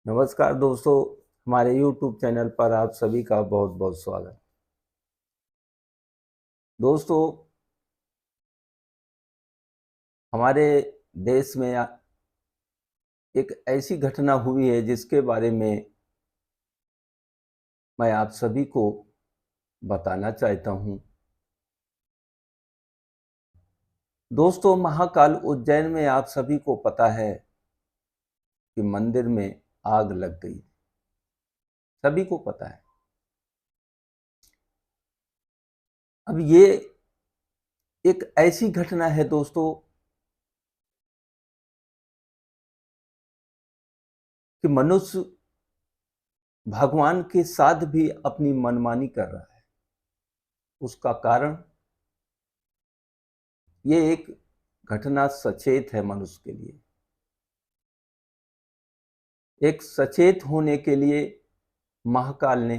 नमस्कार दोस्तों, हमारे YouTube चैनल पर आप सभी का बहुत बहुत स्वागत। दोस्तों, हमारे देश में एक ऐसी घटना हुई है जिसके बारे में मैं आप सभी को बताना चाहता हूं। दोस्तों, महाकाल उज्जैन में आप सभी को पता है कि मंदिर में आग लग गई। सभी को पता है। अब ये एक ऐसी घटना है दोस्तों कि मनुष्य भगवान के साथ भी अपनी मनमानी कर रहा है। उसका कारण ये एक घटना सचेत है मनुष्य के लिए। एक सचेत होने के लिए महाकाल ने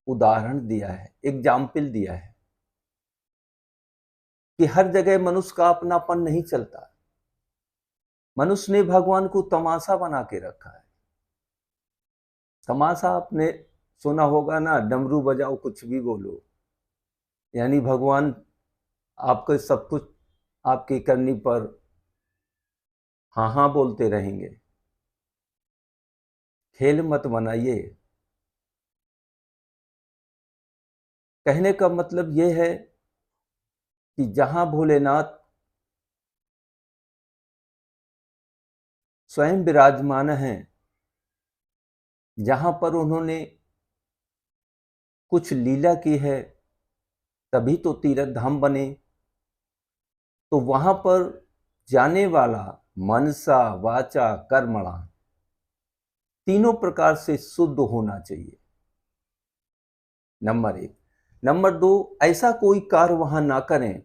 उदाहरण दिया है, एग्जाम्पल दिया है कि हर जगह मनुष्य का अपनापन नहीं चलता। मनुष्य ने भगवान को तमाशा बना के रखा है। तमाशा आपने सुना होगा ना, डमरू बजाओ कुछ भी बोलो, यानी भगवान आपके सब कुछ आपकी करनी पर हाँ हाँ बोलते रहेंगे। खेल मत बनाइए। कहने का मतलब यह है कि जहां भोलेनाथ स्वयं विराजमान हैं, जहां पर उन्होंने कुछ लीला की है, तभी तो तीर्थ धाम बने। तो वहां पर जाने वाला मनसा वाचा कर्मणा तीनों प्रकार से शुद्ध होना चाहिए। नंबर एक। नंबर दो, ऐसा कोई कार्य वहां ना करें।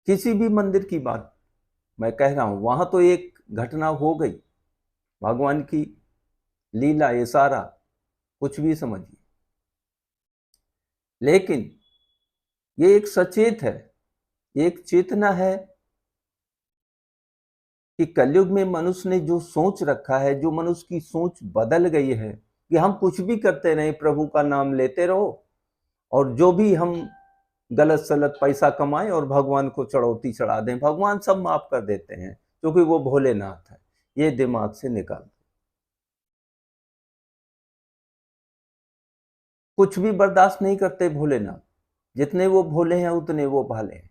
किसी भी मंदिर की बात मैं कह रहा हूं, वहां तो एक घटना हो गई, भगवान की लीला, ये सारा कुछ भी समझिए, लेकिन ये एक सचेत है, एक चेतना है कि कलयुग में मनुष्य ने जो सोच रखा है, जो मनुष्य की सोच बदल गई है कि हम कुछ भी करते रहे, प्रभु का नाम लेते रहो, और जो भी हम गलत सलत पैसा कमाएं और भगवान को चढ़ौती चढ़ा दें, भगवान सब माफ कर देते हैं क्योंकि वो भोलेनाथ है। ये दिमाग से निकाल दो। कुछ भी बर्दाश्त नहीं करते भोलेनाथ। जितने वो भोले हैं उतने वो भाले हैं।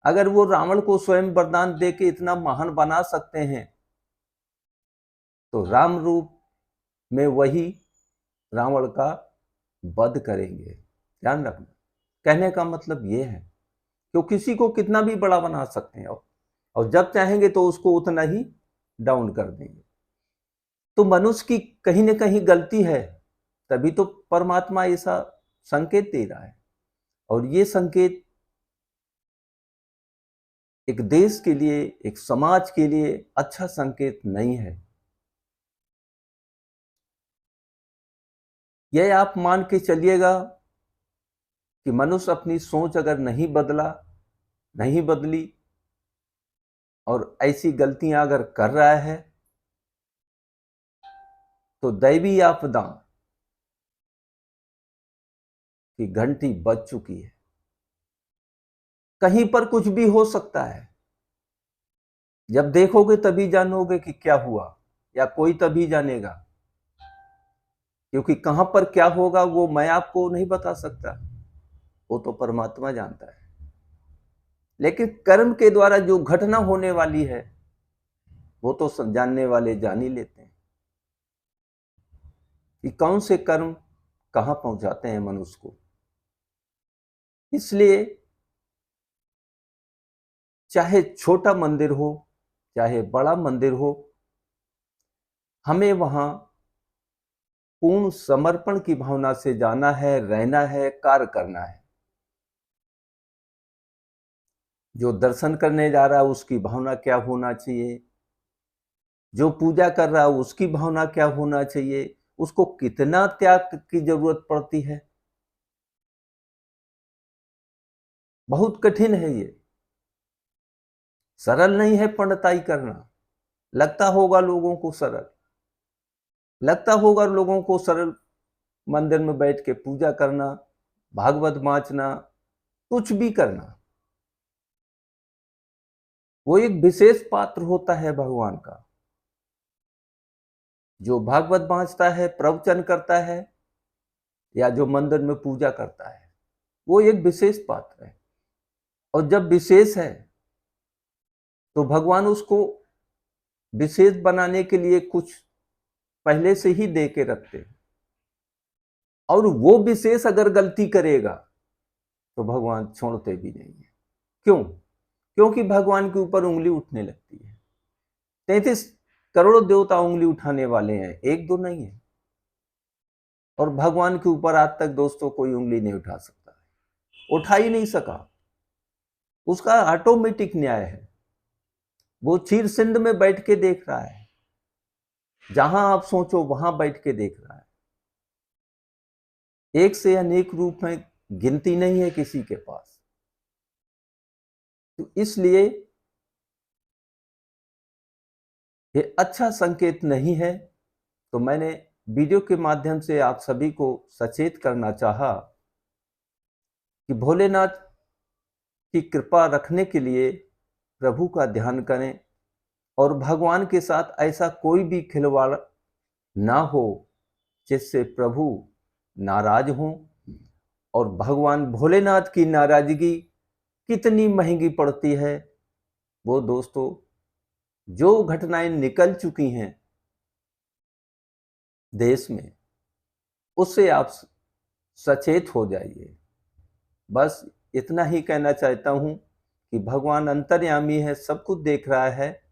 अगर वो रावण को स्वयं वरदान दे के इतना महान बना सकते हैं, तो राम रूप में वही रावण का वध करेंगे। ध्यान रखना। कहने का मतलब यह है कि वो किसी को कितना भी बड़ा बना सकते हैं, और जब चाहेंगे तो उसको उतना ही डाउन कर देंगे। तो मनुष्य की कहीं ना कहीं गलती है, तभी तो परमात्मा ऐसा संकेत दे रहा है। और ये संकेत एक देश के लिए, एक समाज के लिए अच्छा संकेत नहीं है। यह आप मान के चलिएगा कि मनुष्य अपनी सोच अगर नहीं बदला, नहीं बदली, और ऐसी गलतियां अगर कर रहा है, तो दैवी आपदा की घंटी बज चुकी है। कहीं पर कुछ भी हो सकता है। जब देखोगे तभी जानोगे कि क्या हुआ, या कोई तभी जानेगा, क्योंकि कहां पर क्या होगा वो मैं आपको नहीं बता सकता, वो तो परमात्मा जानता है। लेकिन कर्म के द्वारा जो घटना होने वाली है, वो तो जानने वाले जान ही लेते हैं कि कौन से कर्म कहां पहुंचाते हैं मनुष्य को। इसलिए चाहे छोटा मंदिर हो, चाहे बड़ा मंदिर हो, हमें वहां पूर्ण समर्पण की भावना से जाना है, रहना है, कार्य करना है। जो दर्शन करने जा रहा है उसकी भावना क्या होना चाहिए, जो पूजा कर रहा है उसकी भावना क्या होना चाहिए, उसको कितना त्याग की जरूरत पड़ती है। बहुत कठिन है ये, सरल नहीं है पंडिताई करना। लगता होगा लोगों को सरल, लगता होगा लोगों को सरल मंदिर में बैठ के पूजा करना, भागवत वांचना, कुछ भी करना। वो एक विशेष पात्र होता है भगवान का। जो भागवत वांचता है, प्रवचन करता है, या जो मंदिर में पूजा करता है, वो एक विशेष पात्र है। और जब विशेष है तो भगवान उसको विशेष बनाने के लिए कुछ पहले से ही दे के रखते हैं। और वो विशेष अगर गलती करेगा तो भगवान छोड़ते भी नहीं है। क्यों? क्योंकि भगवान के ऊपर उंगली उठने लगती है। 33 करोड़ देवता उंगली उठाने वाले हैं, एक दो नहीं है। और भगवान के ऊपर आज तक दोस्तों कोई उंगली नहीं उठा सकता, उठा ही नहीं सका। उसका ऑटोमेटिक न्याय है। वो चीर सिंध में बैठ के देख रहा है, जहां आप सोचो वहां बैठ के देख रहा है। एक से अनेक रूप में गिनती नहीं है किसी के पास। तो इसलिए ये अच्छा संकेत नहीं है। तो मैंने वीडियो के माध्यम से आप सभी को सचेत करना चाहा कि भोलेनाथ की कृपा रखने के लिए प्रभु का ध्यान करें और भगवान के साथ ऐसा कोई भी खिलवाड़ ना हो जिससे प्रभु नाराज हों। और भगवान भोलेनाथ की नाराजगी कितनी महंगी पड़ती है, वो दोस्तों जो घटनाएं निकल चुकी हैं देश में, उससे आप सचेत हो जाइए। बस इतना ही कहना चाहता हूं कि भगवान अंतर्यामी है, सब कुछ देख रहा है।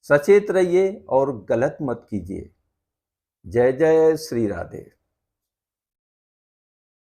सचेत रहिए और गलत मत कीजिए। जय जय श्री राधे।